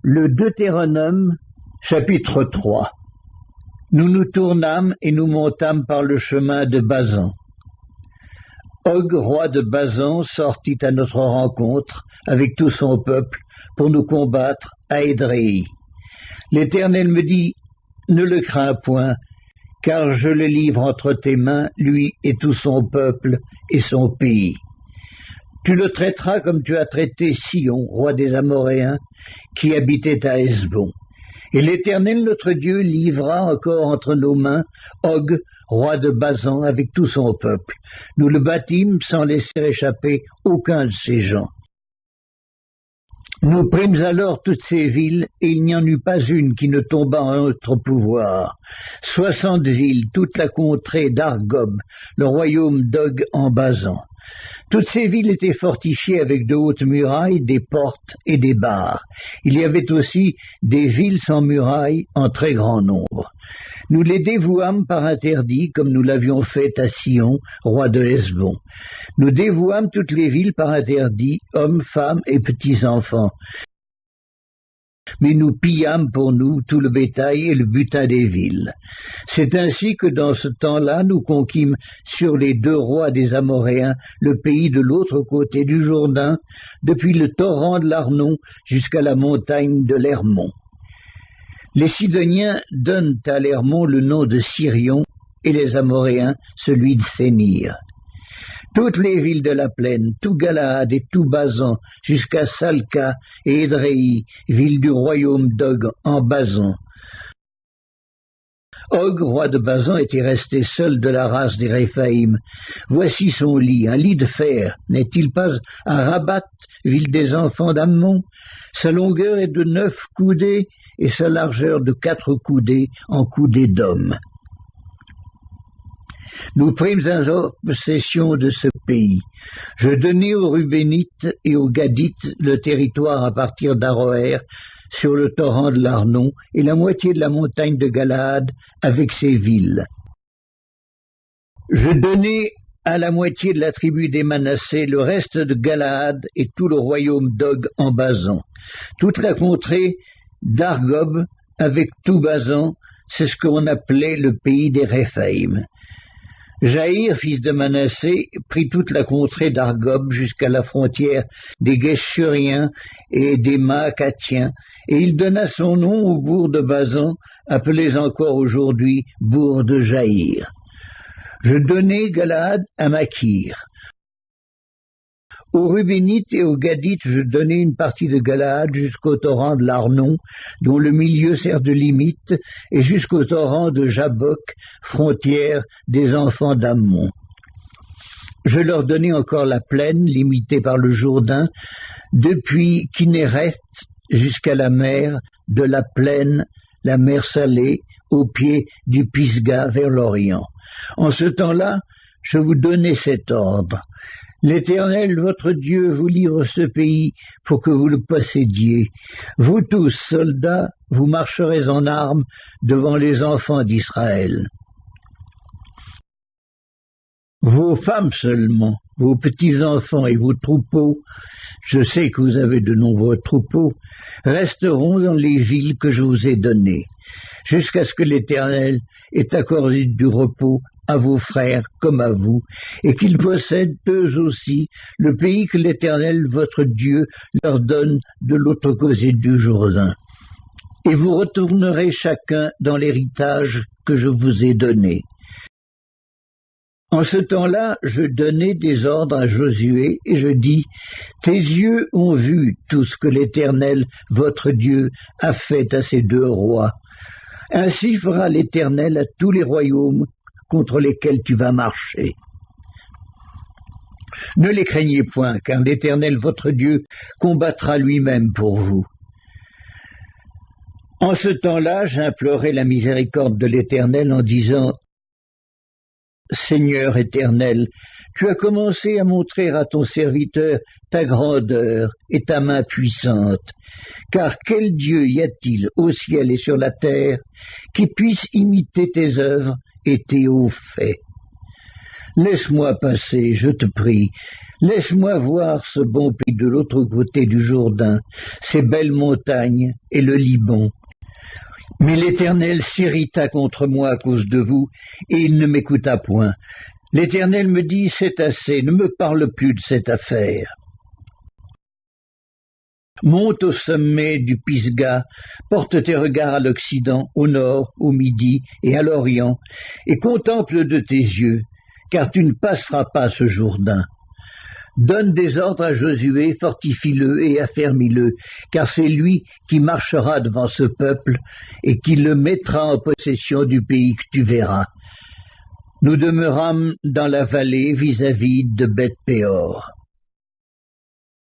Le Deutéronome, chapitre 3. Nous nous tournâmes et nous montâmes par le chemin de Basan. Og, roi de Basan, sortit à notre rencontre avec tout son peuple pour nous combattre à Édréi. L'Éternel me dit, ne le crains point, car je le livre entre tes mains, lui et tout son peuple et son pays. Tu le traiteras comme tu as traité Sihon, roi des Amoréens, qui habitait à Hesbon. Et l'Éternel notre Dieu livra encore entre nos mains Og, roi de Basan, avec tout son peuple. Nous le battîmes sans laisser échapper aucun de ses gens. Nous prîmes alors toutes ces villes, et il n'y en eut pas une qui ne tombât en notre pouvoir. 60 villes, toute la contrée d'Argob, le royaume d'Og en Basan. Toutes ces villes étaient fortifiées avec de hautes murailles, des portes et des barres. Il y avait aussi des villes sans murailles en très grand nombre. Nous les dévouâmes par interdit, comme nous l'avions fait à Sihon, roi de Hesbon. Nous dévouâmes toutes les villes par interdit, hommes, femmes et petits-enfants. Mais nous pillâmes pour nous tout le bétail et le butin des villes. C'est ainsi que dans ce temps-là, nous conquîmes sur les 2 rois des Amoréens le pays de l'autre côté du Jourdain, depuis le torrent de l'Arnon jusqu'à la montagne de l'Hermon. Les Sidoniens donnent à l'Hermon le nom de Sirion et les Amoréens celui de Sénir. Toutes les villes de la plaine, tout Galaad et tout Basan, jusqu'à Salca et Édréi, villes du royaume d'Og en Basan. Og, roi de Basan, était resté seul de la race des Réphaïm. Voici son lit, un lit de fer. N'est-il pas à Rabat, ville des enfants d'Ammon? Sa longueur est de 9 coudées et sa largeur de 4 coudées en coudées d'homme. Nous prîmes alors possession de ce pays. Je donnai aux Rubénites et aux Gadites le territoire à partir d'Aroër, sur le torrent de l'Arnon, et la moitié de la montagne de Galaad avec ses villes. Je donnai à la moitié de la tribu des Manassés le reste de Galaad et tout le royaume d'Og en Basan. Toute la contrée d'Argob avec tout Basan, c'est ce qu'on appelait le pays des Réphaïm. Jaïr, fils de Manassé, prit toute la contrée d'Argob jusqu'à la frontière des Guéshuriens et des Maacathiens, et il donna son nom au bourg de Basan, appelés encore aujourd'hui bourg de Jaïr. Je donnai Galaad à Makir. Aux Rubénites et aux Gadites, je donnai une partie de Galaad jusqu'au torrent de l'Arnon, dont le milieu sert de limite, et jusqu'au torrent de Jabbok, frontière des enfants d'Ammon. Je leur donnai encore la plaine, limitée par le Jourdain, depuis Kinnéreth jusqu'à la mer, de la plaine, la mer Salée, au pied du Pisga vers l'Orient. En ce temps-là, je vous donnai cet ordre. L'Éternel, votre Dieu, vous livre ce pays pour que vous le possédiez. Vous tous, soldats, vous marcherez en armes devant les enfants d'Israël. Vos femmes seulement, vos petits-enfants et vos troupeaux, je sais que vous avez de nombreux troupeaux, resteront dans les villes que je vous ai données, jusqu'à ce que l'Éternel ait accordé du repos à vos frères comme à vous, et qu'ils possèdent eux aussi le pays que l'Éternel, votre Dieu, leur donne de l'autre côté du Jourdain. Et vous retournerez chacun dans l'héritage que je vous ai donné. En ce temps-là, je donnai des ordres à Josué, et je dis, tes yeux ont vu tout ce que l'Éternel, votre Dieu, a fait à ces 2 rois. Ainsi fera l'Éternel à tous les royaumes contre lesquels tu vas marcher. Ne les craignez point, car l'Éternel, votre Dieu, combattra lui-même pour vous. En ce temps-là, j'implorai la miséricorde de l'Éternel en disant, Seigneur éternel, tu as commencé à montrer à ton serviteur ta grandeur et ta main puissante. Car quel Dieu y a-t-il au ciel et sur la terre qui puisse imiter tes œuvres et tes hauts faits? Laisse-moi passer, je te prie, Laisse-moi voir ce bon pays de l'autre côté du Jourdain, ces belles montagnes et le Liban. Mais l'Éternel s'irrita contre moi à cause de vous, et il ne m'écouta point. L'Éternel me dit, c'est assez, ne me parle plus de cette affaire. Monte au sommet du Pisga, porte tes regards à l'Occident, au nord, au midi et à l'Orient, et contemple de tes yeux, car tu ne passeras pas ce Jourdain. Donne des ordres à Josué, fortifie-le et affermis-le, car c'est lui qui marchera devant ce peuple et qui le mettra en possession du pays que tu verras. Nous demeurâmes dans la vallée vis-à-vis de Beth-Péor.